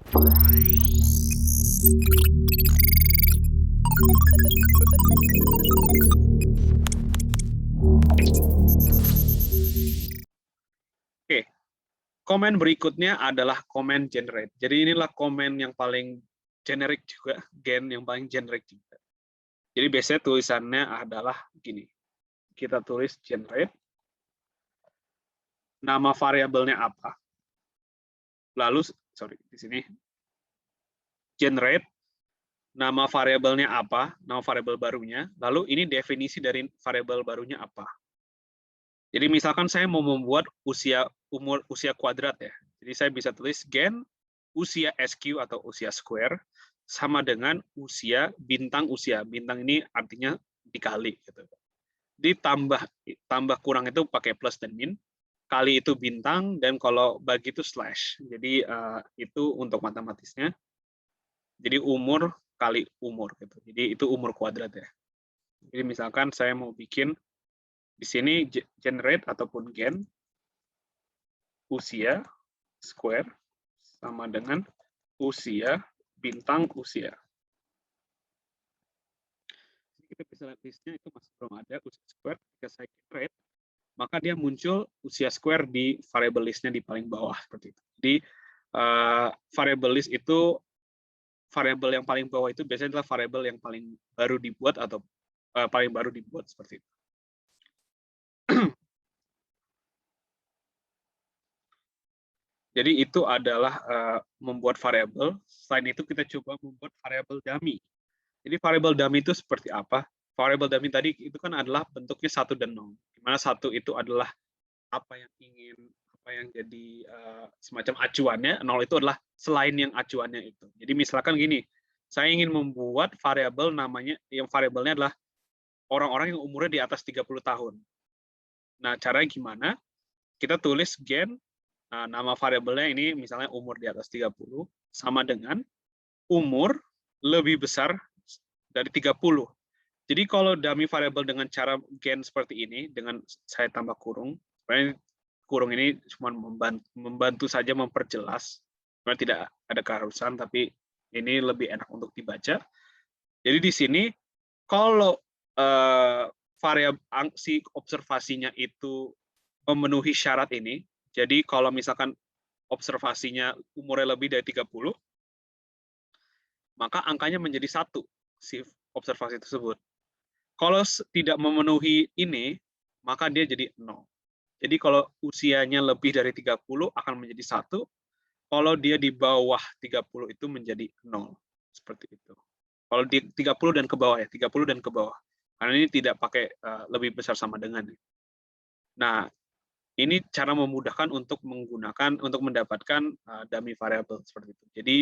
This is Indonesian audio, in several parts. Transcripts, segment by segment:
Oke, komen berikutnya adalah komen generate. Jadi inilah komen yang paling generik juga, gen yang paling generik juga. Jadi biasanya tulisannya adalah gini. Kita tulis generate, nama variabelnya apa. Lalu, sorry, di sini generate, nama variabelnya apa, nama variabel barunya. Lalu ini definisi dari variabel barunya apa. Jadi misalkan saya mau membuat usia kuadrat ya. Jadi saya bisa tulis gen usia SQ atau usia square sama dengan usia bintang usia. Bintang ini artinya dikali gitu. Ditambah kurang itu pakai plus dan min, kali itu bintang, dan kalau bagi itu slash. Jadi itu untuk matematisnya. Jadi umur kali umur gitu. Jadi itu umur kuadrat ya. Jadi misalkan saya mau bikin di sini generate ataupun gen usia square sama dengan usia bintang usia. Kita bisa lihat listnya itu masih belum ada usia square. Jika saya generate, maka dia muncul usia square di variable listnya di paling bawah seperti itu. Jadi variable list itu variabel yang paling bawah itu biasanya adalah variabel yang paling baru dibuat atau paling baru dibuat seperti itu. Jadi itu adalah membuat variabel. Selain itu kita coba membuat variabel dummy. Jadi variabel dummy itu seperti apa? Variabel dummy tadi itu kan adalah bentuknya 1 dan 0. Di mana 1 itu adalah apa yang jadi semacam acuannya, 0 itu adalah selain yang acuannya itu. Jadi misalkan gini, saya ingin membuat variabel namanya yang variabelnya adalah orang-orang yang umurnya di atas 30 tahun. Nah, caranya gimana? Kita tulis gen nama variabelnya ini misalnya umur di atas 30 sama dengan umur lebih besar dari 30. Jadi kalau dummy variabel dengan cara gen seperti ini, dengan saya tambah kurung, sebenarnya kurung ini cuma membantu saja memperjelas, sebenarnya tidak ada keharusan, tapi ini lebih enak untuk dibaca. Jadi di sini, kalau variabel si observasinya itu memenuhi syarat ini, jadi kalau misalkan observasinya umurnya lebih dari 30, maka angkanya menjadi 1, si observasi tersebut. Kalau tidak memenuhi ini, maka dia jadi 0. Jadi kalau usianya lebih dari 30 akan menjadi 1, kalau dia di bawah 30 itu menjadi 0. Seperti itu. Kalau di 30 dan ke bawah ya, 30 dan ke bawah. Karena ini tidak pakai lebih besar sama dengan. Nah, ini cara memudahkan untuk mendapatkan dummy variable seperti itu. Jadi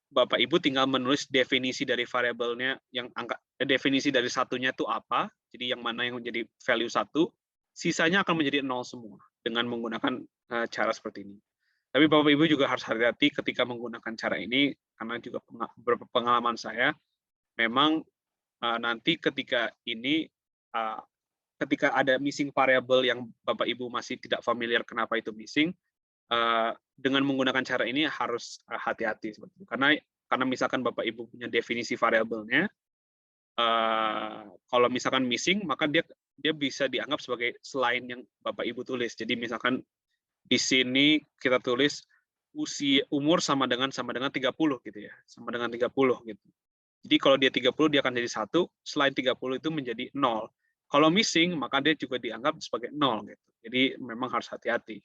Bapak Ibu tinggal menulis definisi dari variabelnya yang definisi dari satunya itu apa, jadi yang mana yang menjadi value 1, sisanya akan menjadi 0 semua dengan menggunakan cara seperti ini. Tapi Bapak Ibu juga harus hati-hati ketika menggunakan cara ini, karena juga beberapa pengalaman saya, memang nanti ketika ada missing variable yang Bapak Ibu masih tidak familiar kenapa itu missing, dengan menggunakan cara ini harus hati-hati seperti itu. Karena misalkan Bapak Ibu punya definisi variabelnya, kalau misalkan missing, maka dia bisa dianggap sebagai selain yang Bapak Ibu tulis. Jadi misalkan di sini kita tulis umur sama dengan 30 gitu ya, sama dengan 30 gitu. Jadi kalau dia 30 dia akan jadi 1, selain 30 itu menjadi 0. Kalau missing maka dia juga dianggap sebagai 0 gitu. Jadi memang harus hati-hati.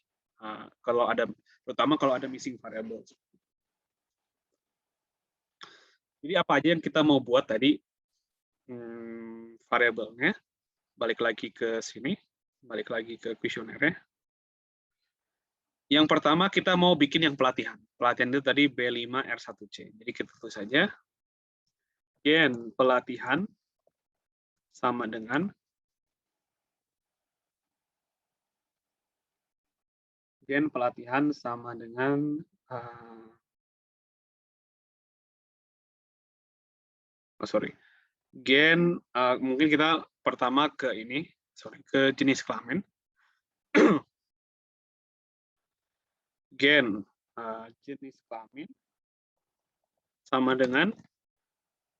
Terutama kalau ada missing variable. Jadi apa aja yang kita mau buat tadi variabelnya, balik lagi ke sini, balik lagi ke kuesionernya. Yang pertama kita mau bikin yang pelatihan. Pelatihan itu tadi B5R1C. Jadi kita tulis saja gen pelatihan sama dengan gen pelatihan sama dengan gen mungkin kita pertama ke ke jenis kelamin. Gen jenis kelamin sama dengan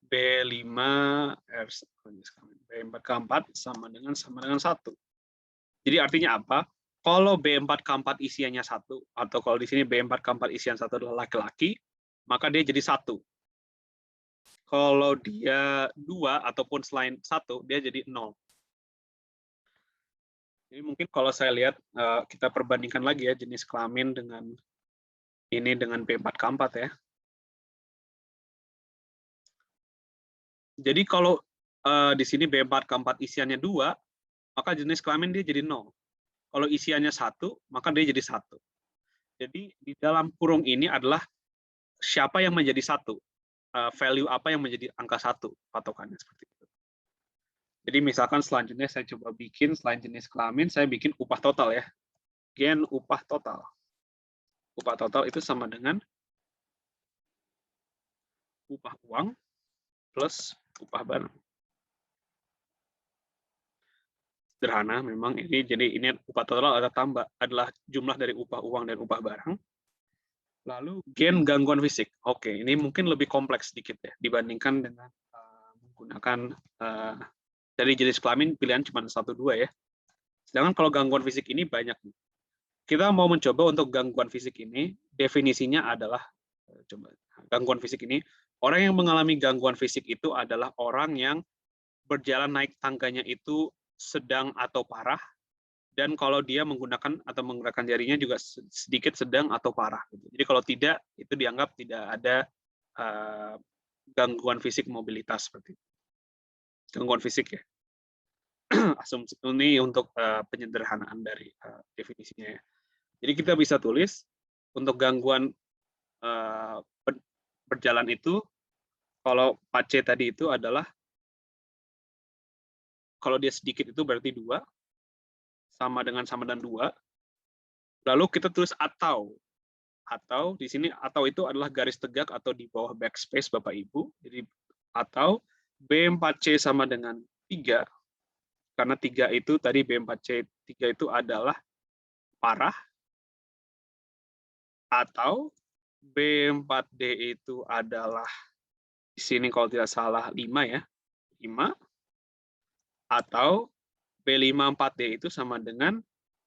B5 B4K4 sama dengan 1. Jadi artinya apa? Kalau B4K4 isiannya 1, atau kalau di sini B4K4 isian 1 adalah laki-laki, maka dia jadi 1. Kalau dia 2 ataupun selain 1, dia jadi 0. Jadi mungkin kalau saya lihat, kita perbandingkan lagi ya jenis kelamin dengan ini dengan B4K4 ya. Jadi kalau di sini B4K4 isiannya 2, maka jenis kelamin dia jadi 0. Kalau isiannya 1, maka dia jadi 1. Jadi di dalam kurung ini adalah siapa yang menjadi 1, value apa yang menjadi angka 1, patokannya seperti itu. Jadi misalkan selanjutnya saya coba bikin selain jenis kelamin, saya bikin upah total ya. Gen upah total. Upah total itu sama dengan upah uang plus upah barang. Sederhana memang ini, jadi ini upah total adalah jumlah dari upah uang dan upah barang. Lalu gen gangguan fisik. Oke, ini mungkin lebih kompleks sedikit ya dibandingkan dengan menggunakan dari jenis kelamin pilihan cuma 1-2 ya. Sedangkan kalau gangguan fisik ini banyak. Kita mau mencoba untuk gangguan fisik ini, definisinya adalah coba gangguan fisik ini, orang yang mengalami gangguan fisik itu adalah orang yang berjalan naik tangganya itu sedang atau parah, dan kalau dia menggunakan atau menggerakkan jarinya juga sedikit sedang atau parah. Jadi kalau tidak, itu dianggap tidak ada gangguan fisik mobilitas seperti itu. Gangguan fisik ya. Asumsi ini untuk penyederhanaan dari definisinya ya. Jadi kita bisa tulis untuk gangguan berjalan itu, kalau 4C tadi itu adalah kalau dia sedikit itu berarti 2, sama dengan 2. Lalu kita tulis atau di sini atau itu adalah garis tegak atau di bawah backspace Bapak Ibu. Jadi atau B4C sama dengan 3, karena 3 itu tadi B4C 3 itu adalah parah, atau B4D itu adalah di sini kalau tidak salah 5 ya, 5, atau B54D itu sama dengan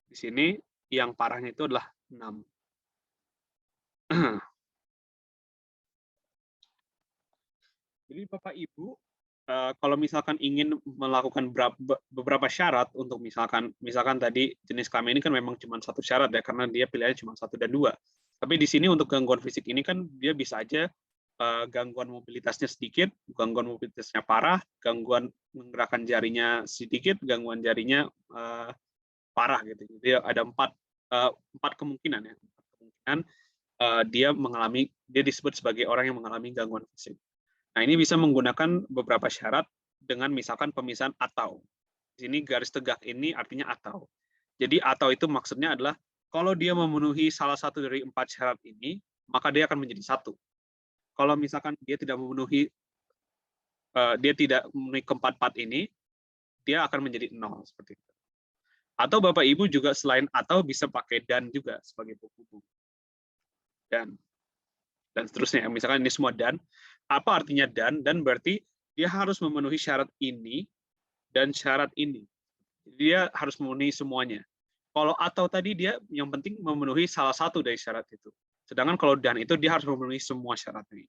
di sini yang parahnya itu adalah 6. Jadi Bapak Ibu, kalau misalkan ingin melakukan beberapa syarat untuk misalkan tadi jenis kelamin ini kan memang cuma 1 syarat ya, karena dia pilihannya cuma 1 dan 2. Tapi di sini untuk gangguan fisik ini kan dia bisa aja gangguan mobilitasnya sedikit, gangguan mobilitasnya parah, gangguan menggerakkan jarinya sedikit, gangguan jarinya parah gitu. Jadi ada 4 kemungkinan ya. Kemungkinan dia disebut sebagai orang yang mengalami gangguan fisik. Nah, ini bisa menggunakan beberapa syarat dengan misalkan pemisahan atau. Di sini garis tegak ini artinya atau. Jadi atau itu maksudnya adalah kalau dia memenuhi salah satu dari 4 syarat ini, maka dia akan menjadi 1. Kalau misalkan dia tidak memenuhi keempat-empat ini, dia akan menjadi 0 seperti itu. Atau Bapak Ibu juga selain atau bisa pakai dan juga sebagai penghubung. Dan seterusnya. Misalkan ini semua dan. Apa artinya dan? Dan berarti dia harus memenuhi syarat ini dan syarat ini. Dia harus memenuhi semuanya. Kalau atau tadi dia yang penting memenuhi salah satu dari syarat itu. Sedangkan kalau dan itu dia harus memenuhi semua syarat ini.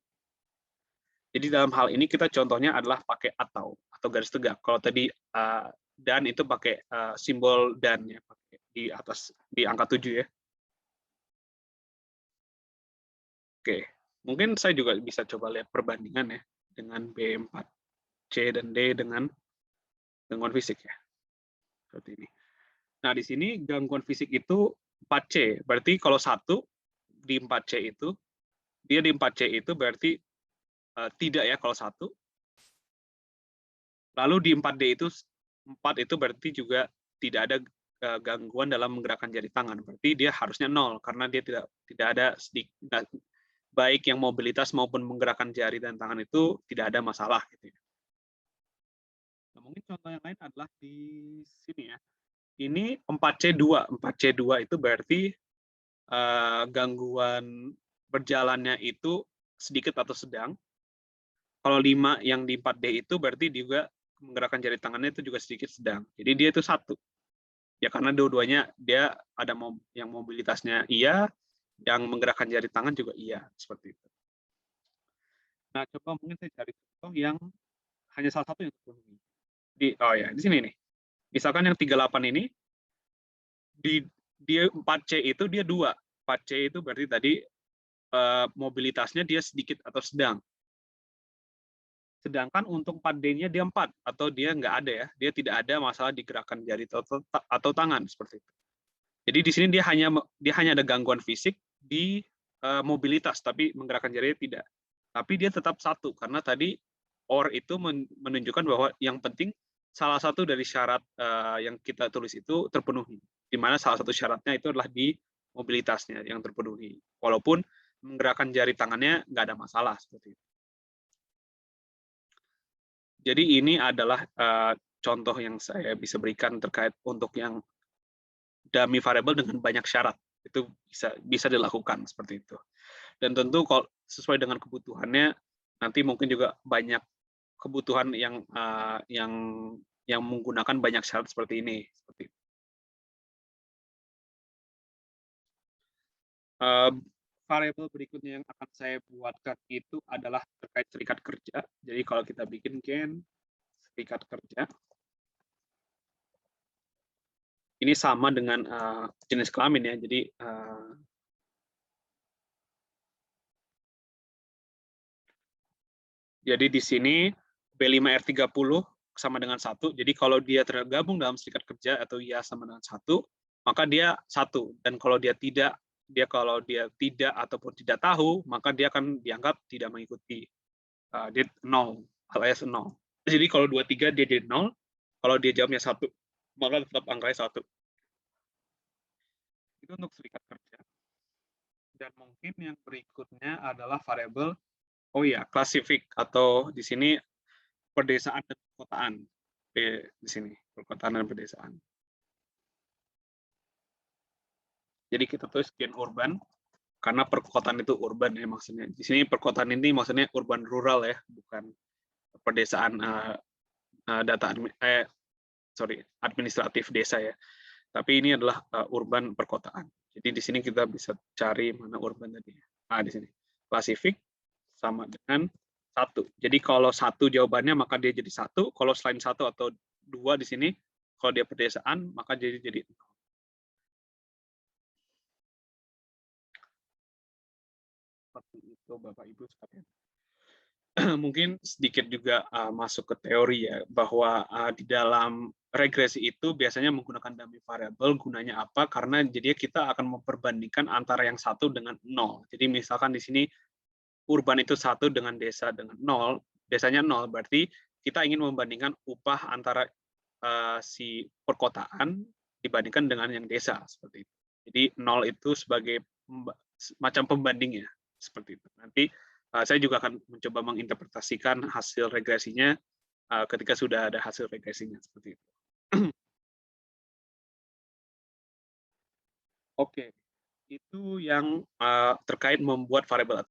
Jadi dalam hal ini kita contohnya adalah pakai atau garis tegak. Kalau tadi dan itu pakai simbol dan ya, pakai di atas di angka 7 ya. Oke, mungkin saya juga bisa coba lihat perbandingan ya dengan B4C dan D dengan gangguan fisik ya. Seperti ini. Nah, di sini gangguan fisik itu 4C. Berarti kalau 1 di 4C itu, dia di 4C itu berarti tidak ya kalau 1. Lalu di 4D itu 4 itu berarti juga tidak ada gangguan dalam menggerakkan jari tangan. Berarti dia harusnya 0 karena dia tidak ada baik yang mobilitas maupun menggerakkan jari dan tangan itu tidak ada masalah gitu ya. Nah, mungkin contoh yang lain adalah di sini ya. Ini 4C2. 4C2 itu berarti gangguan berjalannya itu sedikit atau sedang. Kalau 5 yang di 4D itu berarti juga menggerakkan jari tangannya itu juga sedikit sedang. Jadi dia itu 1. Ya karena dua-duanya dia ada yang mobilitasnya iya, yang menggerakkan jari tangan juga iya, seperti itu. Nah, coba mungkin saya cari contoh yang hanya salah satu yang terpenuhi. Di sini nih. Misalkan yang 38 ini, dia 4C itu dia 2. 4C itu berarti tadi mobilitasnya dia sedikit atau sedang. Sedangkan untuk 4D-nya dia 4, atau dia nggak ada ya, dia tidak ada masalah di gerakan jari atau tangan, seperti itu. Jadi di sini dia hanya ada gangguan fisik di mobilitas, tapi menggerakkan jarinya tidak. Tapi dia tetap 1, karena tadi OR itu menunjukkan bahwa yang penting salah satu dari syarat yang kita tulis itu terpenuhi, di mana salah satu syaratnya itu adalah di mobilitasnya yang terpenuhi. Walaupun menggerakkan jari tangannya nggak ada masalah, seperti itu. Jadi ini adalah contoh yang saya bisa berikan terkait untuk yang dummy variable dengan banyak syarat. Itu bisa dilakukan seperti itu. Dan tentu kalau sesuai dengan kebutuhannya, nanti mungkin juga banyak kebutuhan yang menggunakan banyak syarat seperti ini. Seperti itu. Variabel berikutnya yang akan saya buatkan itu adalah terkait serikat kerja. Jadi kalau kita bikin serikat kerja, ini sama dengan jenis kelamin ya. Jadi di sini B5R30 sama dengan 1. Jadi kalau dia tergabung dalam serikat kerja atau ia sama dengan 1, maka dia 1. Dan kalau dia tidak ataupun tidak tahu, maka dia akan dianggap tidak mengikuti. Dia 0 alias 0. Jadi kalau 23 dia jadi 0, kalau dia jawabnya 1, maka tetap angkanya 1. Itu untuk serikat kerja. Dan mungkin yang berikutnya adalah variabel klasifik, atau di sini pedesaan dan perkotaan. Di sini perkotaan dan pedesaan. Jadi kita tulis gen urban karena perkotaan itu urban ya maksudnya. Di sini perkotaan ini maksudnya urban rural ya, bukan pedesaan administratif desa ya. Tapi ini adalah urban perkotaan. Jadi di sini kita bisa cari mana urban tadi. Nah, di sini klasifik sama dengan 1. Jadi kalau 1 jawabannya maka dia jadi 1. Kalau selain 1 atau 2 di sini, kalau dia pedesaan maka jadi 0. Seperti itu Bapak Ibu sekalian. Mungkin sedikit juga masuk ke teori ya, bahwa di dalam regresi itu biasanya menggunakan dummy variable. Gunanya apa? Karena jadi kita akan memperbandingkan antara yang 1 dengan 0. Jadi misalkan di sini urban itu 1 dengan desa dengan 0, desanya 0, berarti kita ingin membandingkan upah antara si perkotaan dibandingkan dengan yang desa, seperti itu. Jadi 0 itu sebagai macam pembandingnya, seperti itu. Nanti saya juga akan mencoba menginterpretasikan hasil regresinya ketika sudah ada hasil regresinya, seperti itu. Oke, itu yang terkait membuat variabel.